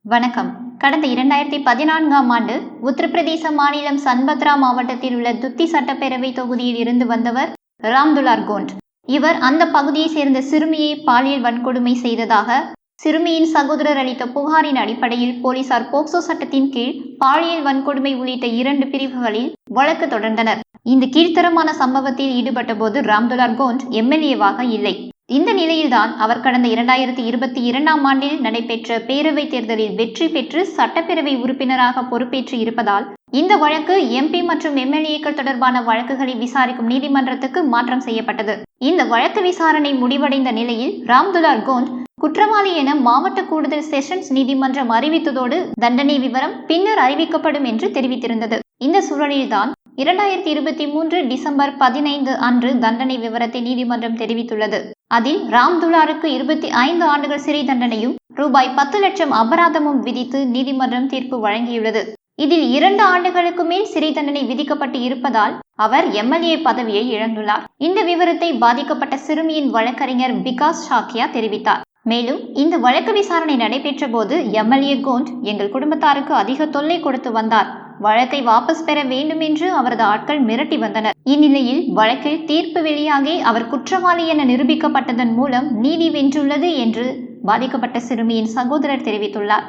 வணக்கம். கடந்த 2014ஆம் ஆண்டு உத்தரப்பிரதேச மாநிலம் சன்பத்ரா மாவட்டத்தில் உள்ள துத்தி சட்டப்பேரவை தொகுதியில் இருந்து வந்தவர் ராம்துலார் கோண்ட். இவர் அந்த பகுதியை சேர்ந்த சிறுமியை பாலியல் வன்கொடுமை செய்ததாக சிறுமியின் சகோதரர் அளித்த புகாரின் அடிப்படையில் போலீசார் போக்சோ சட்டத்தின் கீழ் பாலியல் வன்கொடுமை உள்ளிட்ட 2 பிரிவுகளில் வழக்கு தொடர்ந்தனர். இந்த கீழ்த்தரமான சம்பவத்தில் ஈடுபட்ட போது ராம்துலார் கோண்ட் எம்எல்ஏவாக இல்லை. இந்த நிலையில்தான் அவர் கடந்த 2022ஆம் ஆண்டில் நடைபெற்ற பேரவைத் தேர்தலில் வெற்றி பெற்று சட்டப்பேரவை உறுப்பினராக பொறுப்பேற்று இருப்பதால் இந்த வழக்கு எம்பி மற்றும் எம்எல்ஏக்கள் தொடர்பான வழக்குகளை விசாரிக்கும் நீதிமன்றத்துக்கு மாற்றம் செய்யப்பட்டது. இந்த வழக்கு விசாரணை முடிவடைந்த நிலையில் ராம்துலார் கோண்ட் குற்றவாளி என மாவட்ட கூடுதல் செஷன்ஸ் நீதிமன்றம் அறிவித்ததோடு தண்டனை விவரம் பின்னர் அறிவிக்கப்படும் என்று தெரிவித்திருந்தது. இந்த சூழலில்தான் 2023 டிசம்பர் 15 அன்று தண்டனை விவரத்தை நீதிமன்றம் தெரிவித்துள்ளது. அதில் ராம்துலாருக்கு 25 ஆண்டுகள் சிறை தண்டனையும் ரூபாய் 10 லட்சம் அபராதமும் விதித்து நீதிமன்றம் தீர்ப்பு வழங்கியுள்ளது. இதில் 2 ஆண்டுகளுக்கு மேல் சிறை தண்டனை விதிக்கப்பட்டு இருப்பதால் அவர் எம்எல்ஏ பதவியை இழந்துள்ளார். இந்த விவரத்தை பாதிக்கப்பட்ட சிறுமியின் வழக்கறிஞர் விகாஸ் சாக்கியா தெரிவித்தார். மேலும் இந்த வழக்கு விசாரணை நடைபெற்ற போது எம்எல்ஏ கோண்ட் எங்கள் குடும்பத்தாருக்கு அதிக தொல்லை கொடுத்து வந்தார், வழக்கை வாபஸ் பெற வேண்டும் என்று அவரது ஆட்கள் மிரட்டி வந்தனர். இந்நிலையில் வழக்கில் தீர்ப்பு வெளியாகி அவர் குற்றவாளி என நிரூபிக்கப்பட்டதன் மூலம் நீதி வென்றுள்ளது என்று பாதிக்கப்பட்ட சிறுமியின் சகோதரர் தெரிவித்துள்ளார்.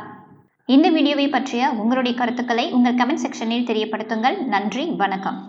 இந்த வீடியோவை பற்றிய உங்களுடைய கருத்துக்களை உங்கள் கமெண்ட் செக்ஷனில் தெரியப்படுத்துங்கள். நன்றி, வணக்கம்.